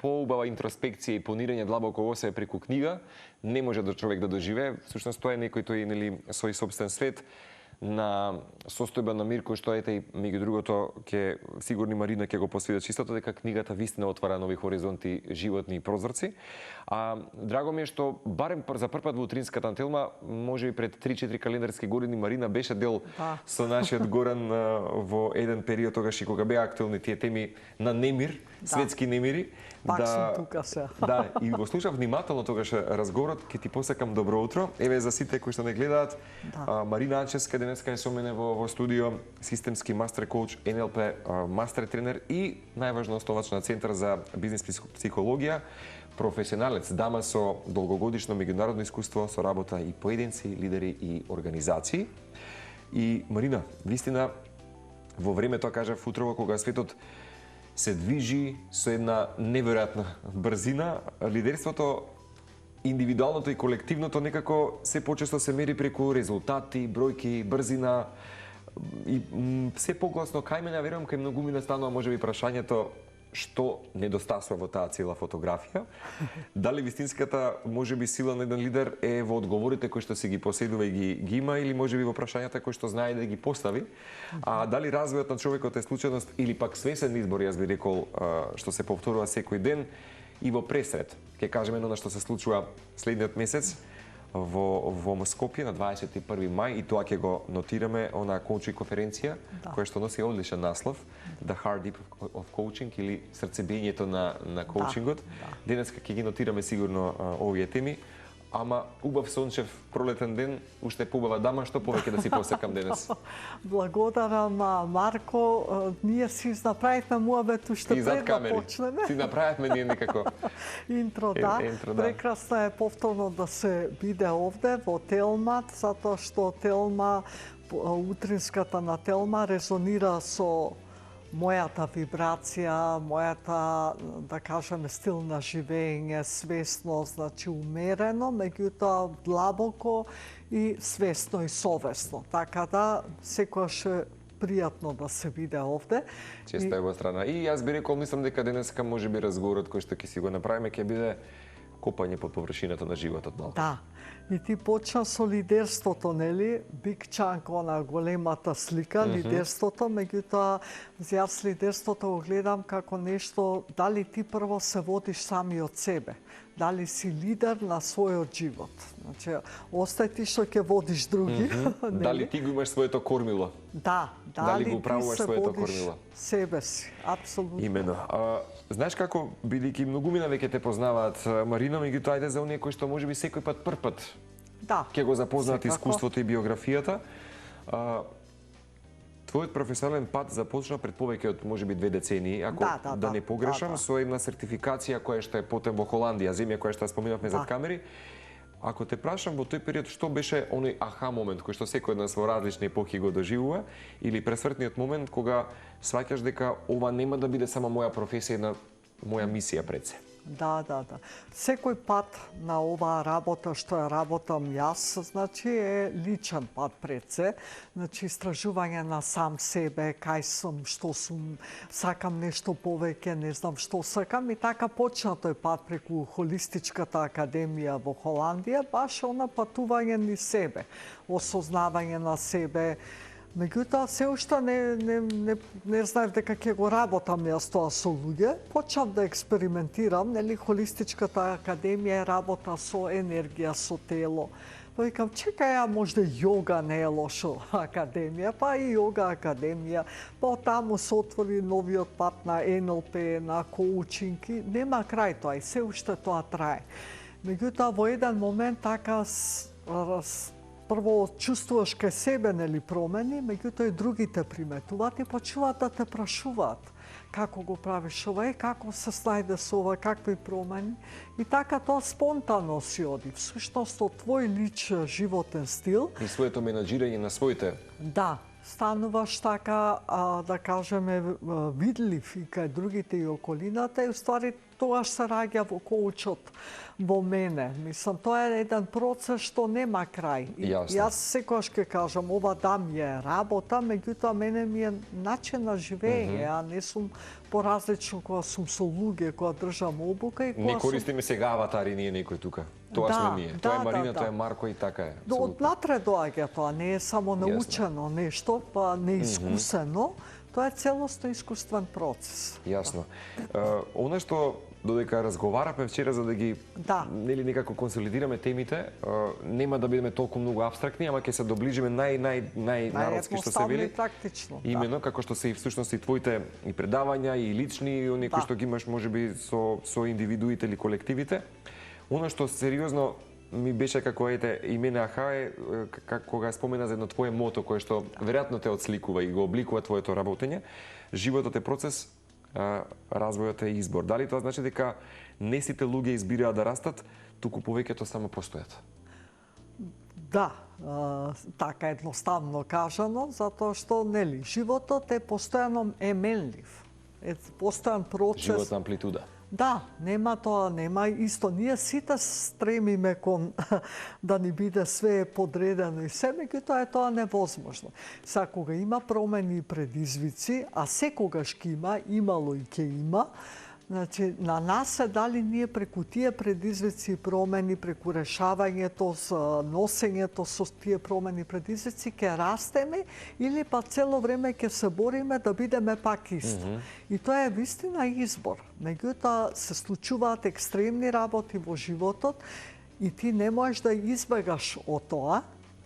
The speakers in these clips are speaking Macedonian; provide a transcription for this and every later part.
поубава интроспекција и понирање длабоко во себе преку книга не може да човек да доживее. Всушност тоа е некој тој свој собствен свет на состојба на мир кој што ете и меѓу другото ќе сигурни Марина ќе го посведочи истото дека книгата вистина отвара нови хоризонти, животни и прозорци. Драго ми е што барем за прв пат во утринската антелма, можеби пред 3-4 календарски години Марина беше дел со нашиот Горан во еден период тогаш и кога беа актуелни тие теми на немир, светски немири. Пак сум тука се. Да, и го слушав внимателно тогаш разговорот, ќе ти посакам добро утро. Еве за сите кои што не гледаат, Марина Анчевска денеска е со мене во студио, системски мастер коуч, НЛП мастер тренер и најважно основач на Центар за бизнис психологија, професионалец, дама со долгогодишно меѓународно искуство со работа и поединци, лидери и организации. И Марина, вистина во времето, кажав утрово, кога светот се движи со една неверојатна брзина, лидерството индивидуалното и колективното некако се почесто се мери преку резултати, бројки, брзина и се погласно кај мене, верувам кај многумина станува можеби прашањето што недостасува во таа цела фотографија. Дали вистинската можеби сила на еден лидер е во одговорите кои што си ги поседува и ги има или можеби во прашањата кои што знае да ги постави. Дали развојот на човекот е случајност или пак свесен избор, јас би рекол, што се повторува секој ден и во пресред. Ќе кажеме едно што се случува следниот месец во Скопје на 21 мај и тоа ќе го нотираме, онаа коучинг конференција која што носи одличен наслов The Heartbeat of Coaching или срцебиењето на коучингот. Денеска ќе ги нотираме сигурно овие теми. Ама убав сончев пролетен ден, уште поубава дама, што повеќе да си посакам денес. Благодарам, Марко. Ние си направивме муабет уште пред да почнеме. Си направивме ние некако. Интро, да. Прекрасно е повторно да се биде овде во Телма, затоа што Телма, утринската на Телма резонира со мојата вибрација, мојата, да кажеме, стил на живење, свесно, значи умерено, меѓутоа длабоко и свесно и совесно. Така да, секојаш е пријатно да се биде овде. Често е во страна. И јас би рекол, мислам дека денеска можеби разговорот кој што ќе си го направиме ќе биде копање под површината на животот малку. Да. И ти почна со лидерството, нели? Big chunk, она големата слика, лидерството, меѓутоа јас лидерството го гледам како нешто, дали ти прво се водиш сами од себе, дали си лидер на својот живот. Значи, остај ти што ќе водиш други. Дали ти го имаш своето кормило? Да, дали го управуваш своето кормило? Себе си, апсолутно. Имено. Знаеш како, бидејќи многумина веќе те познаваат, Марина, меѓутоа ајде за оние кои што можеби секој пат прв пат ќе го запознаат искуството и биографијата. Твојот професионален пат започна пред повеќе од можеби 2 децении, ако да не погрешам, со една сертификација која што е потем во Холандија, земја која што споменавме зад камери. Ако те прашам во тој период што беше оној аха момент кој што секој од нас во различни епохи го доживува, или пресвртниот момент кога сваќаш дека ова нема да биде само моја професија, една моја мисија пред се? Да. Секој пат на оваа работа што ја работам јас, значи е личен пат пред се. Значи истражување на сам себе, кај сум, што сум, сакам нешто повеќе, не знам што сакам, и така почна тој пат преку Холистичката академија во Холандија, баш она патување низ себе, осознавање на себе. Меѓутоа, се уште не знаев дека ќе го работам јас тоа со луѓе. Почнав да експериментирам, нели, Холистичката академија работа со енергија, со тело. Па викам, чекај, можда јога не е лошо академија, па и јога академија, па таму се отвори новиот пат на НЛП, на коучинг, и нема крај тоа, и се уште тоа трае. Меѓутоа, во еден момент така прво чувствуваш кај себе, нели, промени, меѓутоа и другите приметуваат и почнуваат да те прашуваат како го правиш ова, како се снајде со ова, какви промени. И така тоа спонтано си оди. Всушност, од твој личен животен стил и своето менаџирање на своите. Да, стануваш така, да кажеме, видлив и кај другите и околината, и уствари тогаш се раѓа во коучот во мене. Мислам, тоа е еден процес што нема крај. И јас секогаш ќе кажам, ова да ми е работа, меѓутоа мене ми е начин на живење, а не сум поразлично кога сум со луѓе, кога држам обука и кога не користиме сега аватари ние некој тука. Тоа сме ние. Тоа е Марина, тоа е Марко и така е. Однатре доаѓа тоа, не е само научено нешто, па неискусено. Тоа е целосно искуствен процес. Јасно. Она што додека разговараме вчера за да ги нели некако консолидираме темите, нема да бидеме толку многу апстрактни, ама ќе се доближиме најнародски што се вели. Практично. Именно како што се и всушност и твоите и предавања и лични и оние кои што ги имаш можеби со индивидуите или колективите. Оно што сериозно ми беше како и мене аха е кога спомена за едно твое мото кое што веројатно те отсликува и го обликува твоето работење. Животот е процес, развојот е избор. Дали тоа значи дека не сите луѓе избираат да растат, туку повеќето само постојат? Да, така едноставно кажано, затоа што нели животот е постојано менлив. Е постојан процес. Живот на амплитуда. Да, нема тоа, нема исто. Ние сите стремиме кон да ни биде све подредено и се, меѓутоа е тоа невозможно. Сега кога има промени и предизвици, а секогаш ќе има, имало и ќе има, значи на нас е дали ние преку тие предизвици и промени, преку решавањето, носењето со тие промени и предизвици ќе растеме или па цело време ќе се бориме да бидеме пак исто. И тоа е вистина избор. Меѓутоа се случуваат екстремни работи во животот и ти не можеш да избегаш од тоа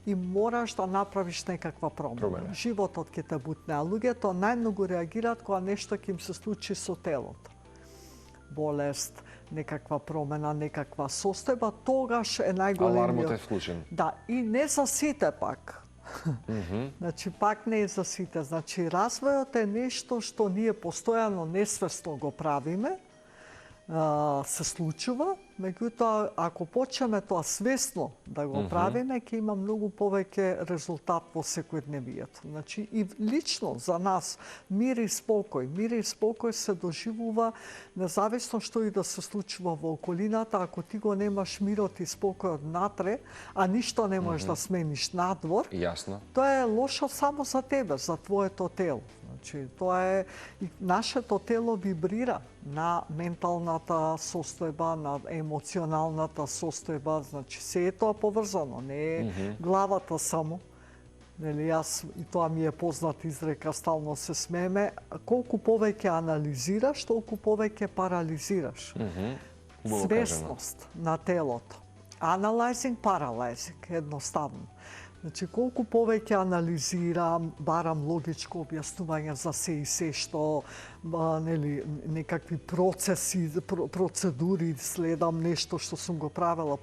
и мораш да направиш некаква промена. Животот ќе те бутне, а луѓето најмногу реагираат кога нешто ќе им се случи со телото. Болест, некаква промена, некаква состојба, тогаш е најголемиот. Алармот е вклучен. Да, и не за сите пак. Значи, пак не е за сите. Значи, развојот е нешто што ние постојано несвесно го правиме, се случува, меѓутоа, ако почнеме тоа свесно да го правиме, ќе има многу повеќе резултат во секојдневието. Значи, и лично за нас, мир и спокој се доживува независно што и да се случува во околината, ако ти го немаш мирот и спокојот натре, а ништо не можеш да смениш надвор, тоа е лошо само за тебе, за твоето тело. Значи, тоа е, нашето тело вибрира на менталната состојба, на емоционалната состојба, значи се е тоа поврзано, не е главата само. Нели, јас, и тоа ми е познат изрека, стално се смееме, колку повеќе анализираш, толку повеќе парализираш. Свесност на телото. Analyzing, paralyzing, едноставно. Значи, колку повеќе анализирам, барам логичко објаснување за се и се што, нели, некакви процеси, процедури, следам нешто што сум го правела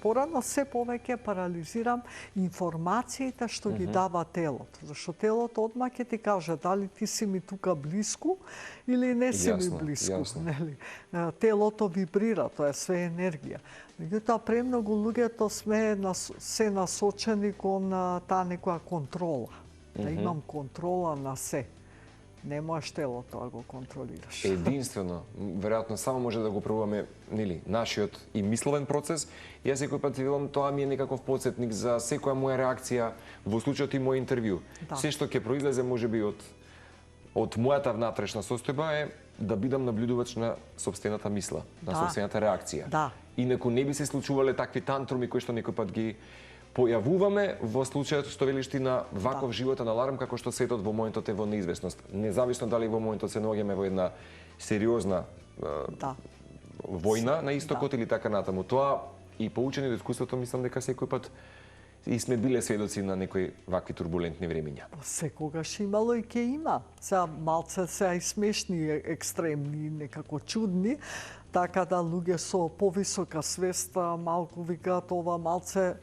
порано, се повеќе парализирам информациите што ги дава телото. Зашто телото одма ќе ти каже дали ти си ми тука блиску или не си ми блиску. Нели? Телото вибрира, тоа е све енергија. Меѓутоа, премногу луѓето сме се насочени кон таа некоја контрола. Да имам контрола на се. Не можеш телото да го контролираш. Единствено, веројатно само може да го пробуваме, нели, нашиот и мисловен процес. Јас секој пат велам, тоа ми е некаков потсетник за секоја моја реакција во случајот и мој интервју. Се што ќе произлезе можеби од мојата внатрешна состојба е да бидам наблюдувач на сопствената мисла, на сопствената реакција. Инаку не би се случувале такви тантруми кои што некој пат ги појавуваме во случајот што велиш ти на ваков животен аларм, како што светот во моментот е во неизвестност. Независно дали во моментот се наоѓаме во една сериозна војна на истокот или така натаму. Тоа и поучени од искуството, мислам дека секој пат и сме биле сведоци на некои вакви турбулентни времиња. Секогаш имало и ќе има. Сега малце се и смешни, екстремни, некако чудни, така да луѓе со повисока свест малку викаат ова малце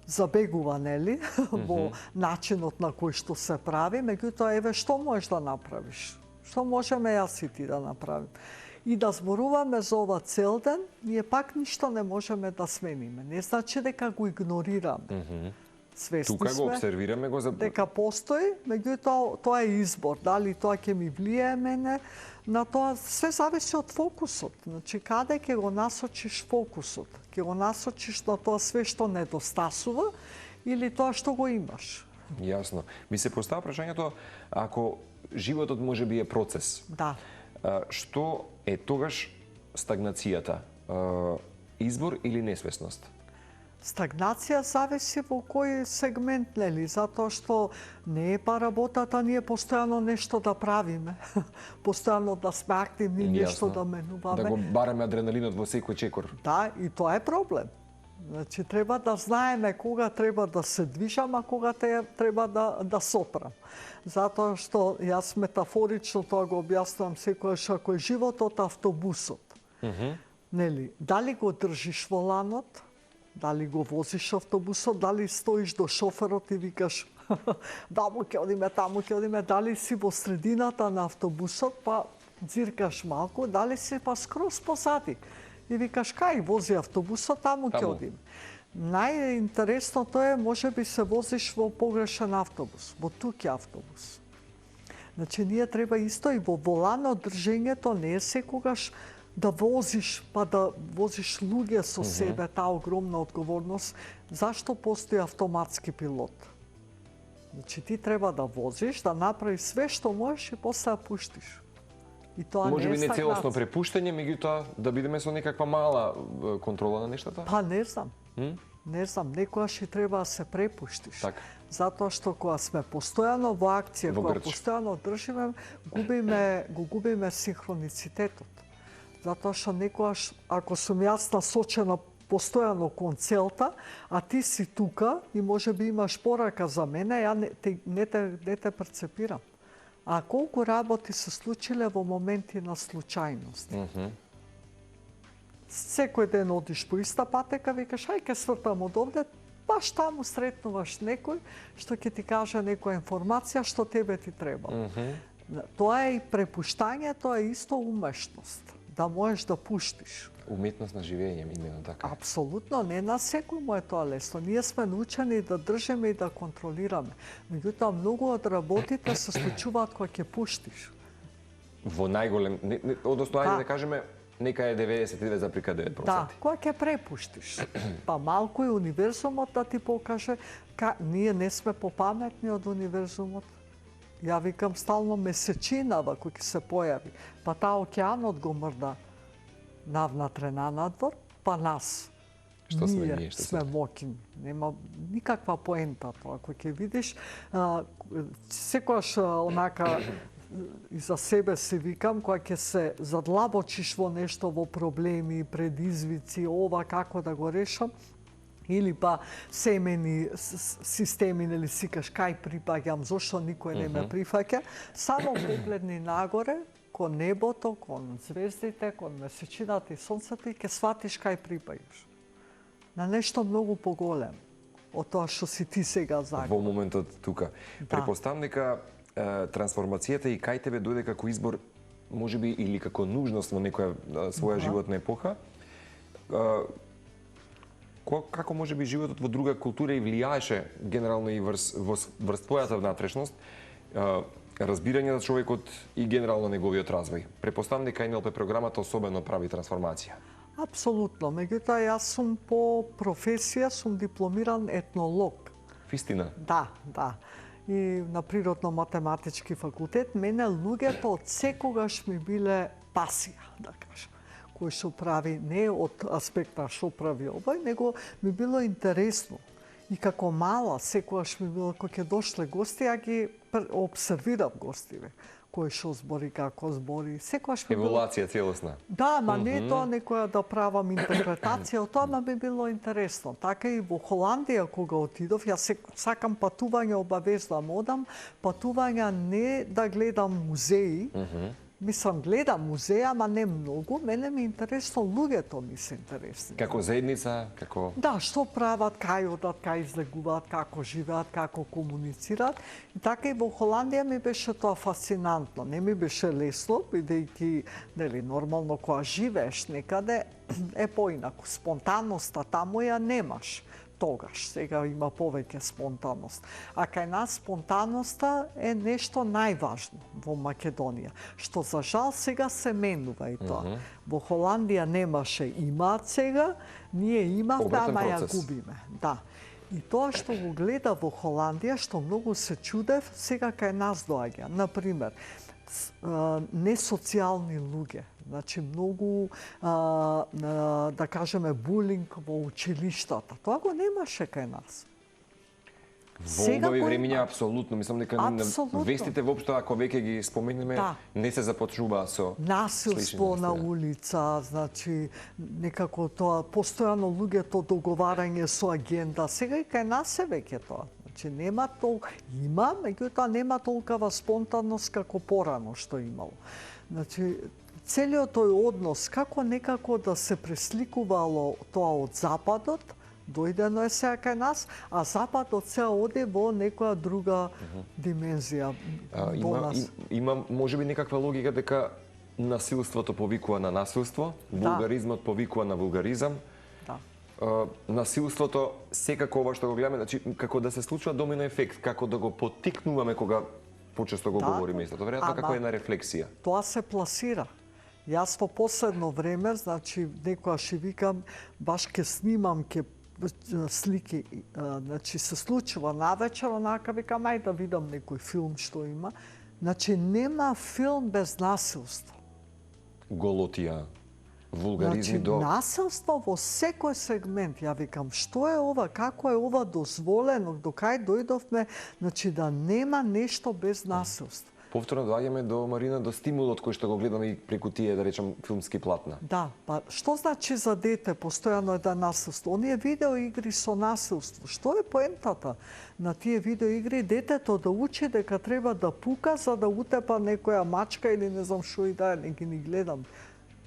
забегува, нели, во начинот на кој што се прави, меѓутоа еве што можеш да направиш? Што можеме јас и ти да направим? И да зборуваме за ова цел ден, ние пак ништо не можеме да смениме. Не значи дека го игнорираме. Свесни тука го обсервираме го за дека постои, меѓутоа тоа е избор. Дали тоа ќе ми влијае мене на тоа се зависи од фокусот. Значи, каде ќе го насочиш фокусот? Ќе го насочиш на тоа све што недостасува или тоа што го имаш? Јасно. Ми се постава прашањето, ако животот може би е процес, Да. што е тогаш стагнацијата? Избор или несвесност? Стагнација зависи во кој сегмент, нели, затоа што не е па работата ние постојано нешто да правиме, постојано да сме активни, нешто да менуваме. Да го бараме адреналинот во секој чекор. Да, и тоа е проблем. Значи, треба да знаеме кога треба да се движам, а кога треба да сопрам. Затоа што јас метафорично тоа го објаснувам секојаш, ако е животот автобусот. Нели, дали го држиш воланот, дали го возиш автобусот, дали стоиш до шоферот и викаш даму ќе одиме, таму ќе одиме, дали си во средината на автобусот, па дзиркаш малку, дали си па скроз позади и викаш кај вози автобусот, таму ќе одиме. Најинтересното е, може би се возиш во погрешен автобус, во туки автобус. Значи, ние треба исто и во воланот држењето не е секогаш да возиш, па да возиш луѓе со себе, таа огромна одговорност. Зашто постои автоматски пилот? Значи, ти треба да возиш, да направиш све што можеш и после да пуштиш. И тоа Може би не е не целосно стагнација. препуштање, меѓутоа да бидеме со некаква мала контрола на нештата? Па не знам. Не знам, некојаш и треба да се препуштиш. Така. Затоа што кога сме постојано во акција, Во кога грч. постојано држиме, го губиме синхроницитетот. Затоа што некојаш, ако сум јас насочена постојано кон целта, а ти си тука и може би имаш порака за мене, ја не те перцепирам. А колку работи се случиле во моменти на случајност. Секој ден одиш по иста патека, викаш, ај ке свртам од овде, баш таму сретнуваш некој што ќе ти каже некоја информација што тебе ти треба. Тоа е и препуштање, тоа е исто умешност, да можеш да пуштиш. Уметност на живење, именно така. Апсолутно, не на секој му е тоа лесно. Ние сме научени да држиме и да контролираме. Меѓутоа, многу од работите се случуваат кога ќе пуштиш. Во најголем, односно, ајде да кажеме, нека е 99,9%. Да, кога ќе препуштиш. Па малку и универзумот да ти покаже, ние не сме попаметни од универзумот. Ја викам стално месечинава кој ќе се појави. Па таа океанот го мрда навнатре на надвор, па нас. Што сме ние, ние што сме мокини. Нема никаква поента тоа. Кој ќе видиш, секојаш онака и за себе си викам, кога ќе се задлабочиш во нешто, во проблеми, предизвици, ова како да го решам, или па семени системи, нели сикаш кај припаѓам, зошто никој не ме прифаќа, само погледни нагоре, кон небото, кон звездите, кон месечината и сонцето и ќе сватиш кај припаѓаш. На нешто многу поголем од тоа што си ти сега загубил. Во моментот тука. Препоставам дека трансформацијата и кај тебе дојде како избор, можеби или како нужност во некоја своја животна епоха. Како можеби животот во друга култура и влијаеше генерално и врз твојата внатрешност, разбирање за човекот и генерално неговиот развој. Препоставам дека НЛП програмата особено прави трансформација. Апсолутно, меѓутоа јас сум по професија, сум дипломиран етнолог. Вистина? Да. И на природно-математички факултет, мене луѓето од секогаш ми биле пасија, да кажам, кој што прави не од аспекта што прави овој, него ми било интересно. И како мала, секогаш ми било, кога ќе дошле гости, ја ги обсервирав гостиве. Кој што збори, како збори, секогаш ми било... Еволуација целосна. Да, ма не тоа некоја да правам интерпретација, тоа ми било интересно. Така и во Холандија кога отидов, јас сакам патување обавезно, одам патувања не да гледам музеи, мислам, гледам музеја, ама не многу, мене ми интересно, луѓето ми се интересни. Како заедница, како... Да, што прават, кај одат, кај излегуваат, како живеат, како комуницираат. И така и во Холандија ми беше тоа фасцинантно. Не ми беше лесно, бидејќи, нели, нормално кога живееш некаде е поинаку. Спонтанноста таму ја немаш. тогаш. Сега има повеќе спонтанност. А кај нас спонтанноста е нешто најважно во Македонија, што за жал сега се менува и тоа. Во Холандија немаше, имаат сега, ние имавме, ама ја губиме. Да. И тоа што го гледа во Холандија, што многу се чудев, сега кај нас доаѓа. Например, несоцијални луѓе. Значи, многу, да кажеме, булинг во училиштата. Тоа го немаше кај нас. Во овој времиња апсолутно, мислам дека вестите воопшто ако веќе ги споменеме, не се започнува со насилство на улица, значи некако тоа постојано луѓето договарање со агенда. Сега и кај нас е веќе тоа. Значи нема има, меѓутоа нема толкова спонтанност како порано што имало. Значи целиот тој однос како некако да се пресликувало тоа од западот, дојдено е сега кај нас, а западот сега оде во некоја друга димензија до нас. Има можеби некаква логика дека насилството повикува на насилство, вулгаризмот повикува на вулгаризам. Да. Насилството секако ова што го гледаме, значи како да се случува домино ефект, како да го поттикнуваме кога почесто го говориме истото, веројатно како една рефлексија. Тоа се пласира. Јас во последно време, значи некојаш викам, баш ке снимам слики, значи се случува навечер, онака викам ај да видам некој филм што има. Значи нема филм без насилство. Голотија, вулгаризми до насилство во секој сегмент. Ја викам што е ова, како е ова дозволено, до кај дојдовме, значи да нема нешто без насилство. Повторно доаѓаме до Марина, до стимулот кој што го гледаме и преку тие, да речем, филмски платна. Да, па што значи за дете постојано е да насилство? Оние видеоигри со насилство. Што е поентата на тие видеоигри? Детето да учи дека треба да пука за да утепа некоја мачка или не знам што и да, не ги ни гледам.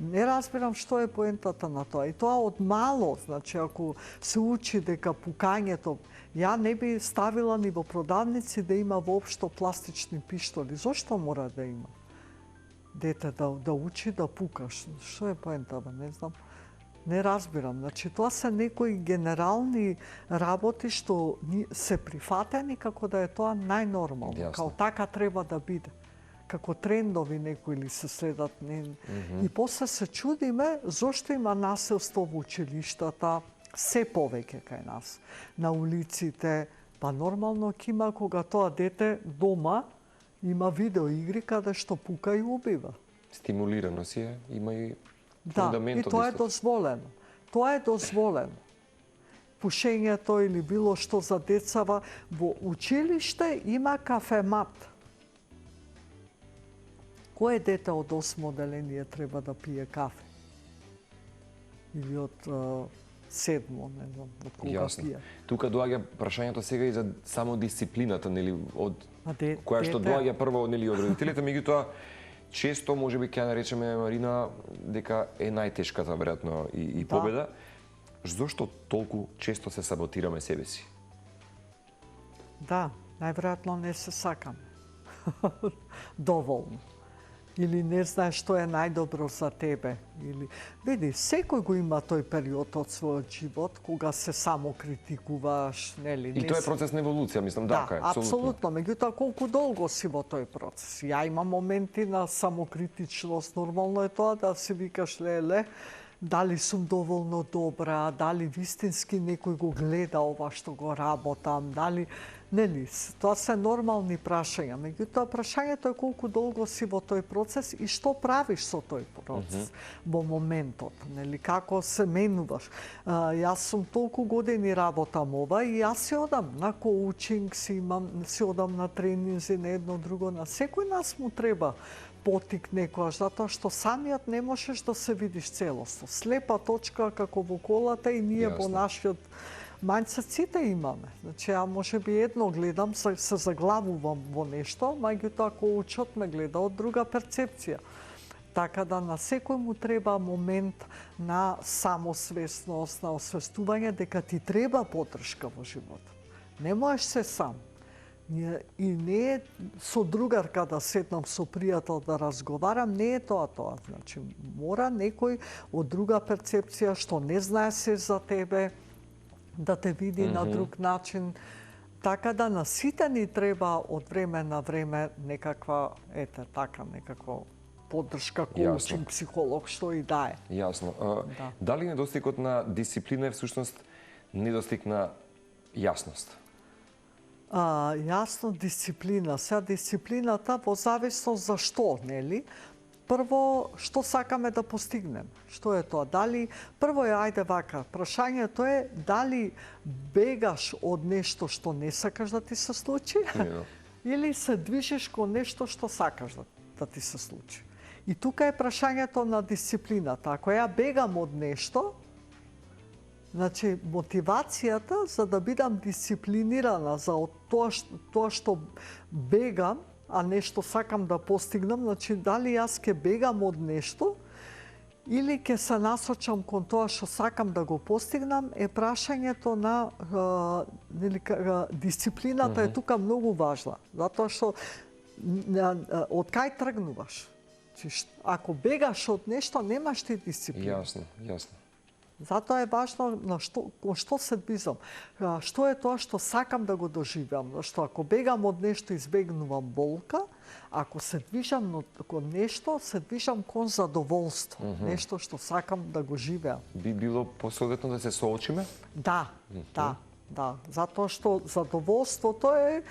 Не разбирам што е поентата на тоа. И тоа од мало, значи ако се учи дека пукањето, ја не би ставила ни во продавници да има воопшто пластични пиштоли. Зошто мора да има? Дете да учи да пукаш. Што е поентата, не знам. Не разбирам. Значи тоа се некои генерални работи што се прифатени како да е тоа најнормално. Као така треба да биде. Како трендови некои ли се следат. И после се чудиме зошто има насилство во училиштата, се повеќе кај нас. На улиците, па нормално ќе има кога тоа дете дома има видеоигри каде што пука и убива. Стимулирано си е, има и фундаментот. Да, и тоа е дозволено. Тоа е дозволено. Пушењето или било што за децава во училиште има кафемат. Кое дете од 8 оделение треба да пие кафе? Или од 7, не знам, од кога пие. Тука доаѓа прашањето сега и за само дисциплината, нели, од која што доаѓа прво нели од родителите, меѓутоа често можеби ќе наречеме Марина дека е најтешката веројатно и победа. Зошто толку често се саботираме себе си? Да, најверојатно не се сакаме. Доволно. Или не знаеш што е најдобро за тебе. Или види, секој го има тој период од својот живот кога се само критикуваш, нели? И тоа е процес на еволуција, мислам, да, апсолутно. Меѓутоа колку долго си во тој процес? Ја имам моменти на самокритичност, нормално е тоа да си викаш леле, дали сум доволно добра, дали вистински некој го гледа ова што го работам, дали нели, тоа се нормални прашања, меѓутоа прашањето е колку долго си во тој процес и што правиш со тој процес во моментот, нели, како се менуваш. Јас сум толку години работам ова и јас си одам на коучинг, си одам на тренинзи, на едно друго, на секој нас му треба потик некојаш, затоа што самиот не можеш да се видиш целосно. Слепа точка како во колата и ние во нашиот мајндсет сите имаме. Значи, ја можеби едно гледам, се заглавувам во нешто, меѓутоа коучот ме гледа од друга перцепција. Така да на секој му треба момент на самосвесност, на освестување дека ти треба поддршка во животот. Не можеш се сам. И не е со другарка да седнам со пријател да разговарам, не е тоа. Значи, мора некој од друга перцепција што не знае се за тебе, да те види на друг начин. Така да на сите ни треба од време на време некаква, некаква поддршка, коучинг, психолог, што и да е. Јасно. Дали недостигот на дисциплина е всушност недостиг на јасност? Јасно, дисциплина. Сега дисциплината во зависност за што, нели? Прво, што сакаме да постигнем? Што е тоа? Дали прво ајде вака, прашањето е дали бегаш од нешто што не сакаш да ти се случи или се движиш кон нешто што сакаш да ти се случи. И тука е прашањето на дисциплината. Ако ја бегам од нешто, значи мотивацијата за да бидам дисциплинирана за тоа што бегам, а нешто сакам да постигнам, значи дали јас ќе бегам од нешто или ќе се насочам кон тоа што сакам да го постигнам, е прашањето на дисциплината е тука многу важна, затоа што од кај тргнуваш? Ако бегаш од нешто, немаш ти дисциплина. Јасно. Затоа е важно на што се движам. Што е тоа што сакам да го доживеам? Зашто ако бегам од нешто, избегнувам болка, ако се движам кон нешто, се движам кон задоволство. Нешто што сакам да го живеам. Би било посоветно да се соочиме? Да. Затоа што задоволството е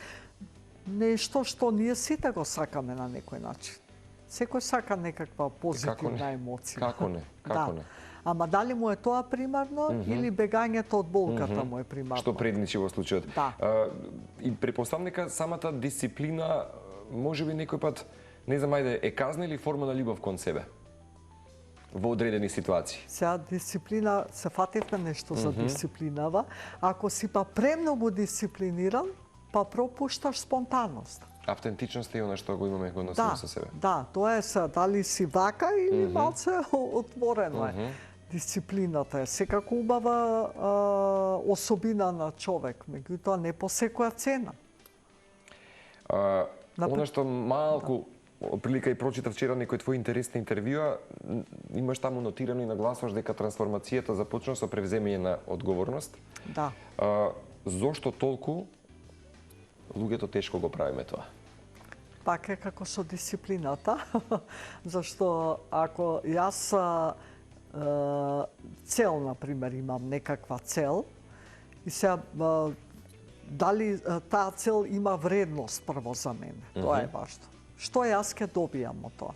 нешто што ние сите го сакаме на некој начин. Секој сака некаква позитивна емоција. Како не? Ама дали му е тоа примарно или бегањето од болката му е примарно? Што предничи во случајот. Да. И препоставам дека самата дисциплина можеби некој пат, не знам, е казна или форма на љубов кон себе во одредени ситуации. Сега дисциплина, се фативме нешто за дисциплинава. Ако си па премногу дисциплиниран, па пропушташ спонтанност. Автентичност е она што го имаме, го носиме со себе. Да, тоа е дали си вака или малце отворено е. Дисциплината е секако убава особина на човек, меѓутоа не по секоја цена. Она што малку прилика и прочитав вчера некој твој интересни интервјуа, имаш таму нотирано и нагласуваш дека трансформацијата започна со превземање на одговорност. Да. Зошто толку луѓето тешко го правиме тоа? Пак е како со дисциплината, зашто ако јас цел, например, имам некаква цел, и сега дали таа цел има вредност прво за мене, тоа е важно. Што јас ќе добијам од тоа?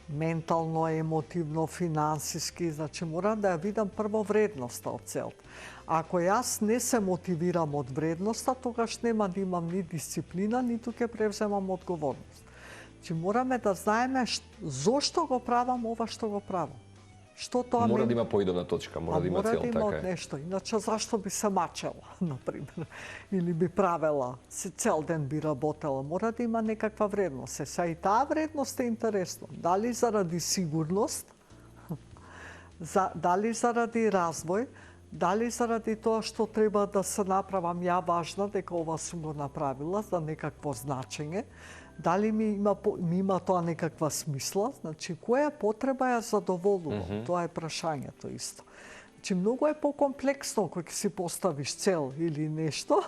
Ментално, емотивно, финансиски, значи мора да ја видам прво вредноста од целта. Ако јас не се мотивирам од вредноста, тогаш нема да имам ни дисциплина, ниту ќе превземам одговорност. Значи мораме да знаеме зошто го правам ова што го правам. Што тоа мора да има поидовна точка, мора да има цел, така е. Мора да има нешто, иначе зашто би се мачела, например, или би правела, цел ден би работела, мора да има некаква вредност. Сега и таа вредност е интересно. Дали заради сигурност, дали заради развој, дали заради тоа што треба да се направам ја важна, дека ова сум го направила за некакво значење, дали ми има тоа некаква смисла, значи која потреба ја задоволувам, тоа е прашањето исто. Значи многу е покомплексно кога си поставиш цел или нешто,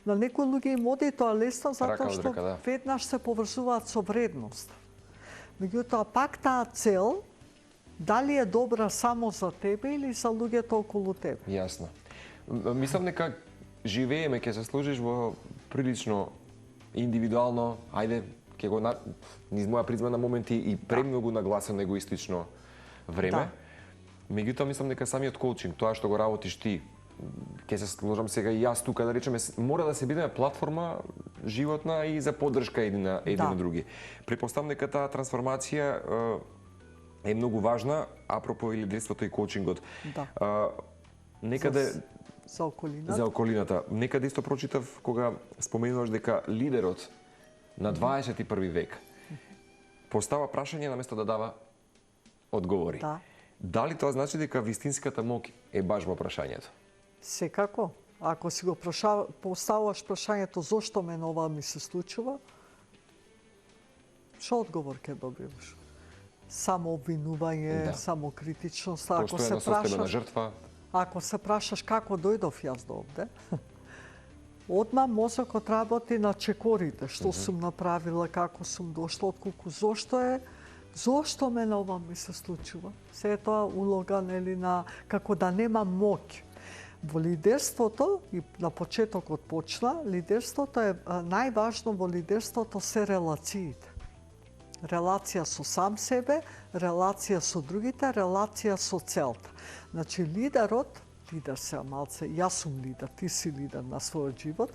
на некои луѓе им оди тоа лесно затоа што веднаш се поврзуваат со вредност. Меѓутоа пак таа цел дали е добра само за тебе или за луѓето околу тебе? Јасно. Мислам дека живееме, ќе се сложиш во прилично индивидуално, ајде, ќе го низ моја призма на моменти и премногу нагласено егоистично време. Меѓутоа мислам дека самиот коучинг, тоа што го работиш ти, ќе се сложам сега и јас тука да речеме, мора да се бидеме платформа животна и за поддршка едни на други. Претпоставам дека таа трансформација е многу важна, апропо и лидерството и коучингот. Некаде за околината. Некаде исто прочитав кога споменуваш дека лидерот на 21 век постава прашање наместо да дава одговори. Дали тоа значи дека вистинската моќ е баш во прашањето? Секако. Ако си го поставуваш прашањето зошто мене ова ми се случува, што одговор ќе добиваш? Само обвинување, само критичност, ако се прашаш... Постојана жртва. Ако се прашаш како дојдов јас до овде, одма мозокот работи на чекорите, што сум направила, како сум дошла, отколку зошто мене ова ми се случува. Се е тоа улога, нели, на како да нема моќ. Во лидерството, и на почетокот почна, лидерството е најважно во лидерството се релациите. Релација со сам себе, релација со другите, релација со целта. Значи, лидерот, лидер се малце, јас сум лидер, ти си лидер на својот живот,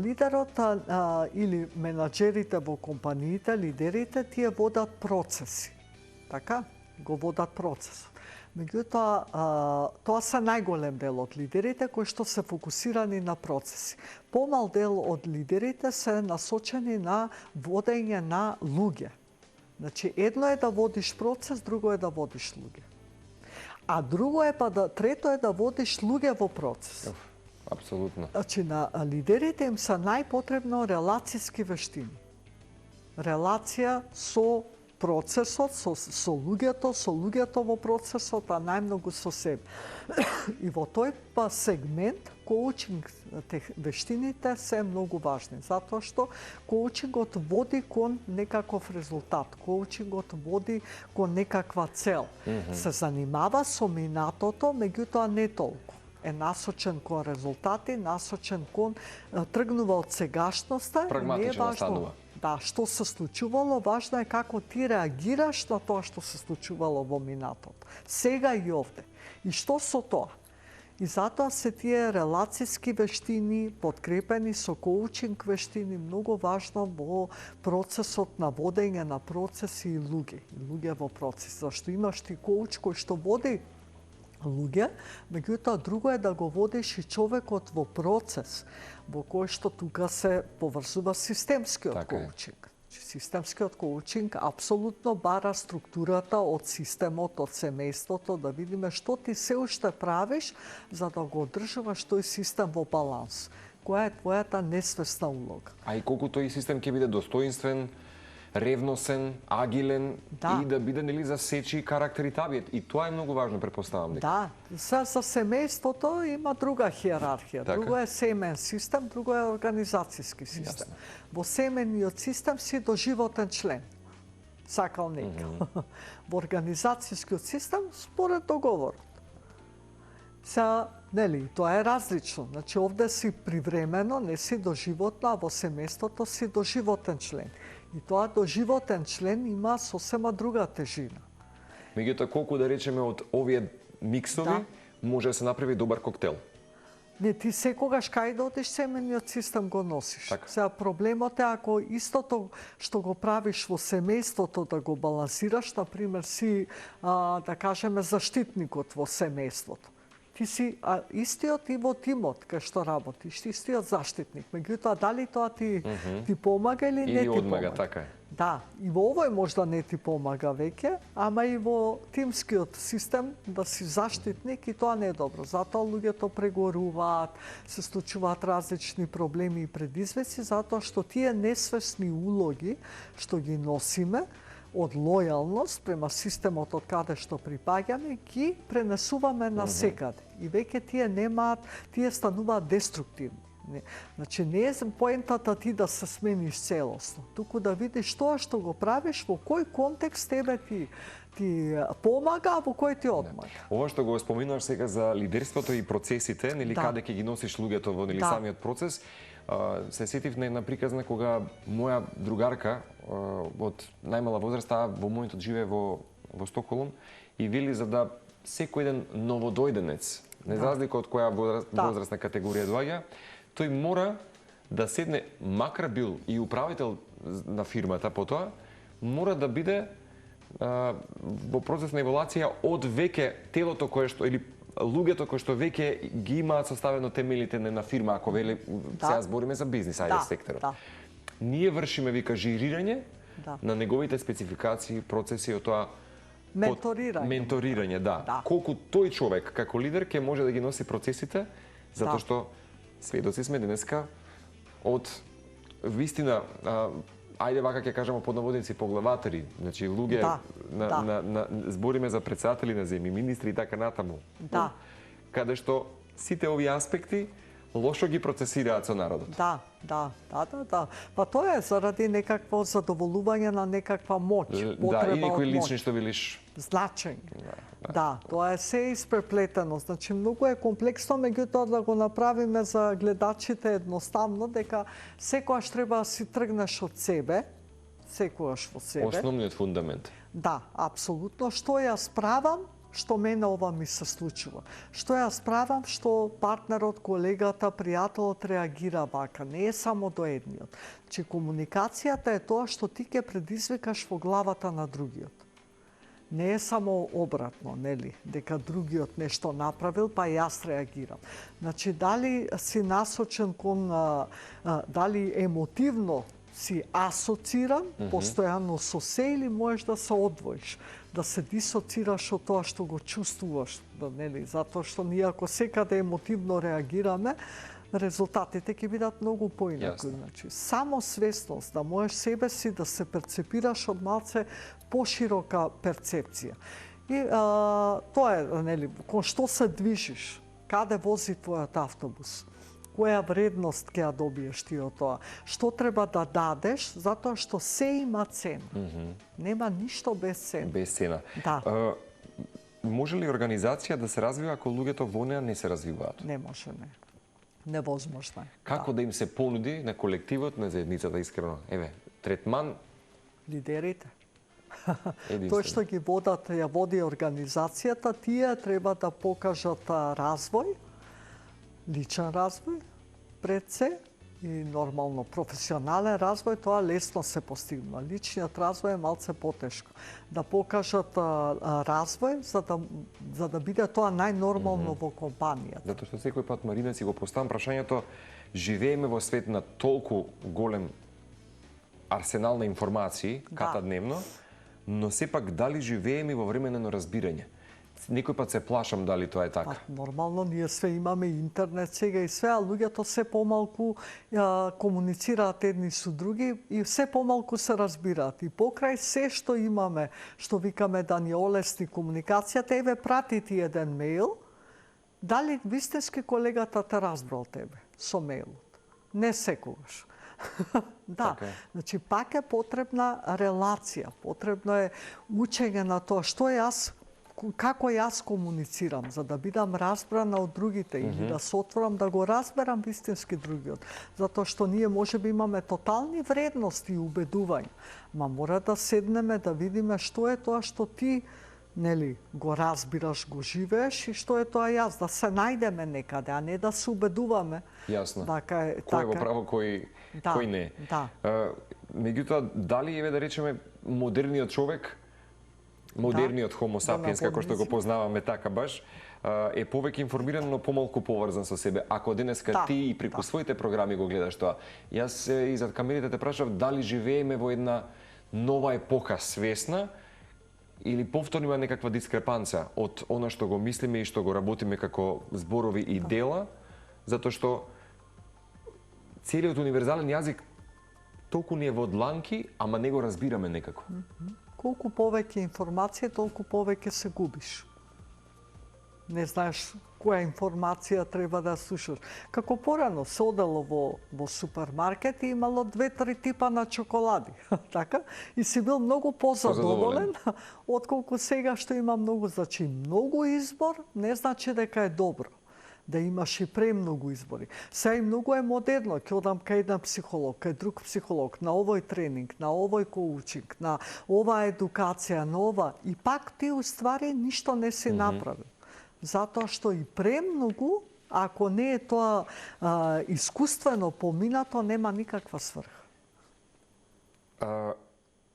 лидерот или менаџерите во компаниите, лидерите, тие водат процеси. Така? Го водат процесот. Меѓутоа, тоа се најголем дел од лидерите кои што се фокусирани на процеси. Помал дел од лидерите се насочени на водење на луѓе. Значи, едно е да водиш процес, друго е да водиш луѓе. А друго е трето е да водиш луѓе во процес. Апсолутно. Значи, на лидерите им се најпотребно релацијски вештини. Релација со процесот, со луѓето во процесот, а најмногу со себе. И во тој сегмент, коучинг вештините се многу важни, затоа што коучингот води кон некаков резултат, коучингот води кон некаква цел. Се занимава со минатото, меѓутоа не толку. Е насочен кон резултати, насочен кон тргнува од сегашноста, не е важно. Да, што се случувало, важно е како ти реагираш на тоа што се случувало во минатото. Сега и овде. И што со тоа? И затоа се тие релацијски вештини, подкрепени со коучинг вештини, многу важно во процесот на водење на процеси и луѓе во процес. Зашто имаш ти коуч кој што води луѓе, меѓутоа друго е да го водиш и човекот во процес, во кој што тука се поврзува системскиот коучинг. Системскиот коучинг апсолутно бара структурата од системот, од семејството, да видиме што ти се уште правиш за да го одржуваш тој систем во баланс. Која е твојата несвесна улога? А и колку тој систем ќе биде достоинствен, ревносен, агилен и да биде, нели, за сечи карактери табиет. И тоа е многу важно, претпоставам дека. Да, за семејството има друга хиерархија. Друго е семен систем, друго е организацијски систем. Во семениот систем си доживотен член. Сакал некој. Во организацијскиот систем според договорот. Нели, тоа е различно. Значи, овде си привремено, не си доживотно, а во семејството си доживотен член. И тоа доживотен член има сосема друга тежина. Меѓутоа, колку да речеме од овие миксови, може да се направи добар коктел? Не, ти секогаш кај да одиш семениот систем го носиш. Сега проблемот е ако истото што го правиш во семејството да го балансираш, например си, да кажеме, заштитникот во семејството. Ти си истиот и во тимот кај што работиш, истиот заштитник. Меѓутоа, дали тоа ти помага или не ти помага? Така е. Да, и во овој можда не ти помага веќе, ама и во тимскиот систем да си заштитник и тоа не е добро. Затоа луѓето прегоруваат, се случуваат различни проблеми и предизвици, затоа што тие несвесни улоги што ги носиме, од лојалност према системот од каде што припаѓаме, ги пренесуваме на секаде. И веќе тие стануваат деструктивни. Значи, не е поентата ти да се смениш целосно, туку да видиш тоа што го правиш, во кој контекст тебе ти помага, а во кој ти одмага. Ова што го споминуваш сега за лидерството и процесите, нели, каде ќе ги носиш луѓето во самиот процес, се сетив на една приказна кога моја другарка од најмала возраст, во моментот живее во Стоколм, и вели за да секој еден новодојденец, не за разлика од која возрастна категорија доаѓа, тој мора да седне, макар бил и управител на фирмата потоа, мора да биде во процес на еволуација од веќе телото кое што, или луѓето кои што веќе ги имаат составено темелите на фирма, ако вели, сега збориме за бизнис, секторот. Ние вршиме, вика, жирирање на неговите спецификации, процеси, од тоа менторирање, да. Колку тој човек како лидер ќе може да ги носи процесите, затоа што сведоци сме денеска од вистина, ајде вака ќе кажеме под наводници поглаватери, значи луѓе збориме за претседатели на земји, министри и така натаму. каде што сите овие аспекти лошо ги процесираат со народот. Да. Па тоа е заради некакво задоволување на некаква моќ, Да, потреба и некои од лични моќ. што велиш. Значење. Да, тоа е се испреплетено. Значи, многу е комплексно, меѓутоа да го направиме за гледачите едноставно, дека секогаш треба да си тргнеш од себе, секогаш во себе. Основниот фундамент. Да, апсолутно. Што јас правам, што мене ова ми се случува. Што јас правам, што партнерот, колегата, пријателот реагира вака. Не е само до едниот. Значи, комуникацијата е тоа што ти ќе предизвикаш во главата на другиот. Не е само обратно, нели, дека другиот нешто направил, па јас реагирам. Значи, дали си насочен кон, дали емотивно си асоциран, постојано со се, или можеш да се одвоиш, да се дисоцираш од тоа што го чувствуваш, нели, затоа што ние ако секаде емотивно реагираме, резултатите ќе бидат многу поинаку. Значи, само свесност да можеш себе си да се перцепираш од малце поширока перцепција. И тоа е, нели, кон што се движиш, каде вози твојот автобус, која вредност ќе ја добиеш ти од тоа, што треба да дадеш, затоа што се има цена. Нема ништо без цена. Без цена. Да. Може ли организација да се развива ако луѓето во неа не се развиваат? Не може, не. Невозможно е. Како да им се понуди на колективот, на заедницата искрено? Еве, третман Лидерите. единствено. Тој што ги водат, ја води организацијата, тие треба да покажат развој, личен развој, пред се, и нормално професионален развој, тоа лесно се постигнува. Личниот развој е малце потешко. Да покажат развој, за да биде тоа најнормално во компанијата. Затоа што секој пат, Марина, си го поставам прашањето, живееме во свет на толку голем арсенал на информации, ката дневно, но сепак дали живееме во време на разбирање? Некој пат се плашам дали тоа е така. Нормално, ние све имаме интернет сега и све, а луѓето се помалку комуницираат едни со други и се помалку се разбираат. И покрај се што имаме, што викаме да ни олесни комуникацијата, еве прати ти еден мејл, дали вистински колегата те разбрал тебе со мејлот? Не секогаш. Да, значи пак е потребна релација, потребно е учење на тоа што јас, како јас комуницирам, за да бидам разбрана од другите или да се отворам да го разберам вистински другиот. Затоа што ние можеби имаме тотални вредности и убедувања, ма мора да седнеме да видиме што е тоа што ти, нели, го разбираш, го живееш и што е тоа јас, да се најдеме некаде, а не да се убедуваме. Јасно. Така, кој е во право, кој не. Да. Меѓутоа, дали еве да речеме модерниот човек, модерниот Homo sapiens, како што го познаваме така баш, е повеќе информиран, но помалку поврзан со себе. Ако денеска ти и преку своите програми го гледаш тоа, јас и зад камерите те прашав дали живееме во една нова епока свесна или повторно има некаква дискрепанца од она што го мислиме и што го работиме како зборови и дела, затоа што целиот универзален јазик толку ни е во дланки, ама не го разбираме некако. Колку повеќе информација, толку повеќе се губиш. Не знаеш која информација треба да слушаш. Како порано се одело во супермаркет и имало 2-3 типа на чоколади, така? И си бил многу позадоволен, отколку сега што има многу. Значи, многу избор не значи дека е добро. Да имаш и премногу избори. Сега и многу е модерно, ќе одам кај еден психолог, кај друг психолог, на овој тренинг, на овој коучинг, на оваа едукација, на ова. И пак ти уствари ништо не си направил. Затоа што и премногу, ако не е тоа искуствено поминато, нема никаква сврха.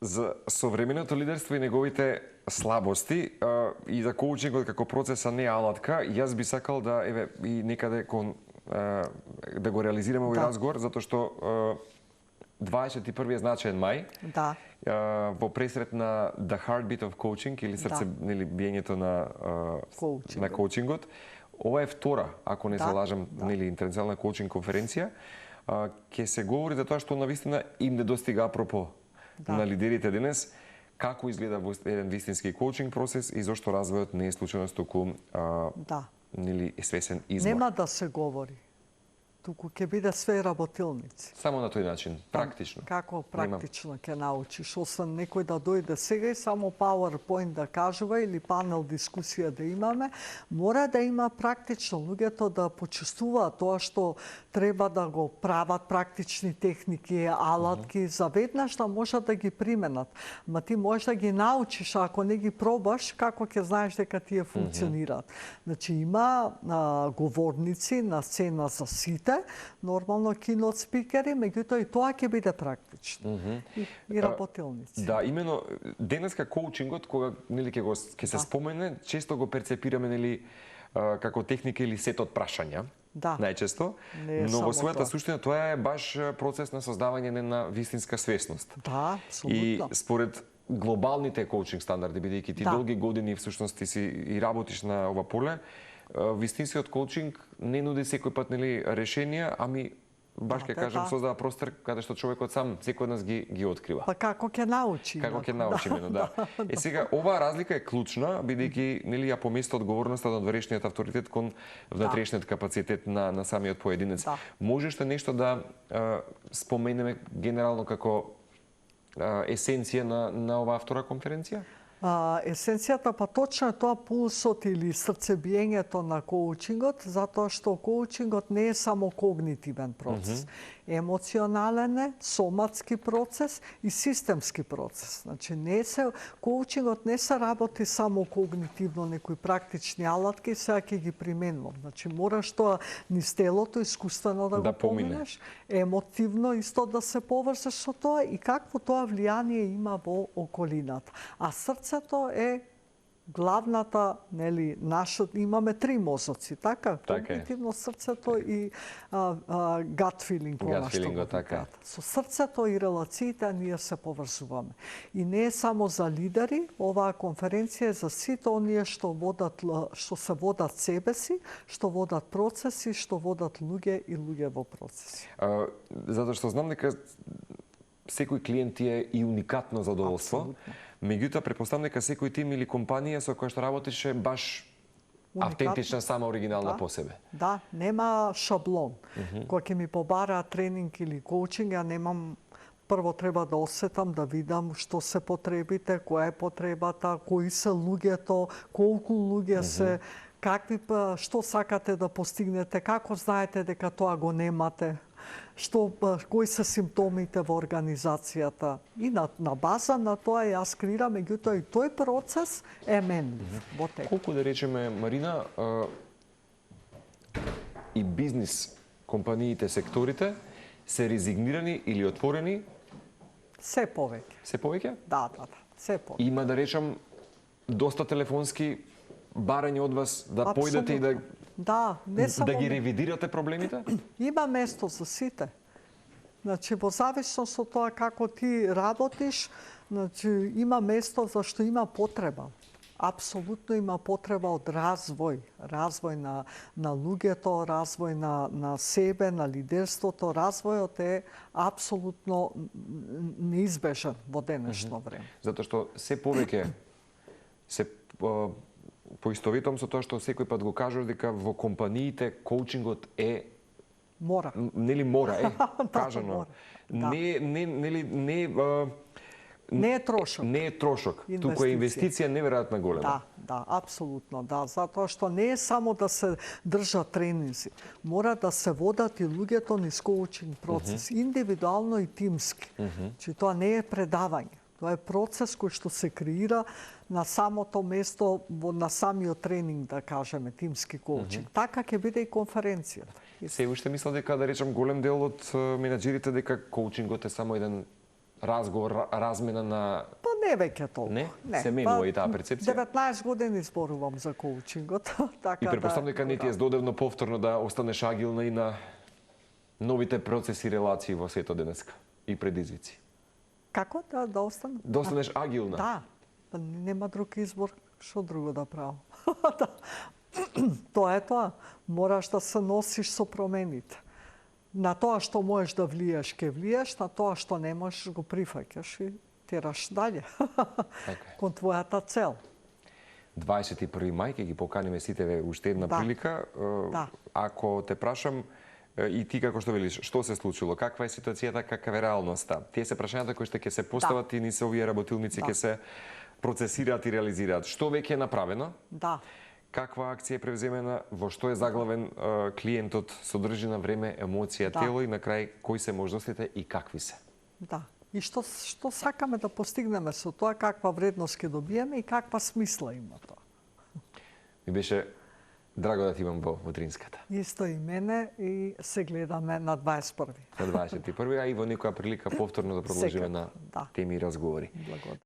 За современото лидерство и неговите слабости и за коучингот како процеса не алатка, јас би сакал да еве и некаде да го реализираме овој разговор, затоа што 21 значаен мај. Да. Во пресрет на The Heartbeat of Coaching или срце нели биењето на коучингот. Ова е втора, ако не се лажам, нели интернационална коучинг конференција, ќе се говори за тоа што навистина им недостига апропо на лидерите денес, како изгледа еден вистински коучинг процес и зошто развојот не е случајност, туку нели свесен избор. Нема да се говори. Туку ќе биде све работилници. Само на тој начин, практично. Како практично ќе научиш, освен некој да дојде сега и само PowerPoint да кажува или панел дискусија да имаме, мора да има практично луѓето да почувствуваат тоа што треба да го прават, практични техники, алатки, заведнаш да можат да ги применат. Ма ти можеш да ги научиш, ако не ги пробаш, како ќе знаеш дека тие функционираат. Значи има говорници на сцена за сите, нормално кинот спикери, меѓутоа и тоа ќе биде практично. И работилници. Да, имено денеска коучингот кога нели ќе се спомене, често го перцепираме нели како техника или сет од прашања. Да. Најчесто, но во својата суштина тоа е баш процес на создавање на вистинска свесност. Да, абсолютно. И според глобалните коучинг стандарди, бидејќи ти долги години всушност ти си и работиш на ова поле, вистинскиот коучинг не нуди секој пат нели решенија, ами баш ќе кажам создава простор каде што човекот сам секој од нас ги открива. Па како ќе научи? Како ќе научи именно, да. Сега оваа разлика е клучна, бидејќи нели ја поместа одговорноста на внатрешниот авторитет кон внатрешниот капацитет на самиот поединец. Можеш ли нешто да споменеме генерално како есенција на оваа втора конференција? Есенцијата па точно е тоа пулсот или срцебиењето на коучингот, затоа што коучингот не е само когнитивен процес. Емоционален е, соматски процес и системски процес. Значи коучингот не се работи само когнитивно, некои практични алатки, сега ќе ги применувам. Значи мораш тоа низ телото искуствено да го поминеш, емотивно исто да се поврзеш со тоа и какво тоа влијание има во околината. А срцето е главната, нели, имаме три мозоци, така? Когнитивно срцето и gut feeling, така. Со срцето и релациите ние се поврзуваме. И не е само за лидери, оваа конференција е за сите оние што се водат себе си, што водат процеси, што водат луѓе и луѓе во процеси. Затоа што знам дека секој клиент е и уникатно задоволство. Меѓутоа, претпоставам дека секој тим или компанија со која што работише баш автентична, сама оригинална по себе. Да, нема шаблон. Кога ќе ми побара тренинг или коучинг, ја немам. Прво треба да осетам, да видам што се потребите, која е потребата, кои се луѓето, колку луѓе се, што сакате да постигнете, како знаете дека тоа го немате. Кои се симптомите во организацијата. И на база на тоа јас креирам, меѓутоа и тој процес е менлив во тек. Колку да речеме, Марина, и бизнис компаниите, секторите се резигнирани или отворени? Се повеќе. Се повеќе? Да, се повеќе. Има, да речам, доста телефонски барања од вас да појдете и да ги ревидирате проблемите? Има место за сите. Значи, во зависност од тоа како ти работиш, значи, има место за што има потреба. Апсолутно има потреба од развој. Развој на луѓето, развој на себе, на лидерството. Развојот е апсолутно неизбежен во денешно време. Затоа што се повеќе се поистоветувам со тоа што секој пат го кажуваш дека во компаниите коучингот е мора. Нели мора, кажано. Не е трошок. Не е трошок. Туку е инвестиција неверојатно голема. Да, апсолутно, да. Затоа што не е само да се држат тренинзи. Мора да се водат и луѓето низ коучинг процес, индивидуално и тимски. Че тоа не е предавање. Тоа е процес кој што се креира на самото место, на самиот тренинг, да кажеме, тимски коучинг. Така ќе биде и конференцијата. Се уште мислам дека, да речем, голем дел од менаџерите дека коучингот е само еден разговор, размена на... Па не веќе толку. Не? Се менува и таа перцепција? 19 години зборувам за коучингот. И претпоставам дека не ти е здодевно повторно да останеш агилна и на новите процеси и релации во светот денеска и предизвици. Како да останеш? Да останеш агилна. Да. Нема друг избор, што друго да правам. Тоа е тоа. Мораш да се носиш со промените. На тоа што можеш да влиеш, ќе влиеш, на тоа што не можеш, го прифаќаш и тераш дале. Кон твојата цел. 21 мај, ќе ги поканиме сите ве уште една прилика. Ако те прашам, и ти како што велиш, што се случило, каква е ситуацијата, каква е реалноста? Тие се прашањата кои што ќе се постават и низ овие работилници ќе се процесираат и реализираат. Што веќе е направено? Да. Каква акција е превземена, во што е заглавен клиентот, содржина, време, емоција, тело и на крај кои се можностите и какви се? Да. И што сакаме да постигнеме со тоа, каква вредност ќе добиеме и каква смисла има тоа. Ми беше драго да ти имам во Утринската. Исто и мене и се гледаме на 21. На 21, а и во некоја прилика повторно да продолжиме на теми и разговори. Благодарам.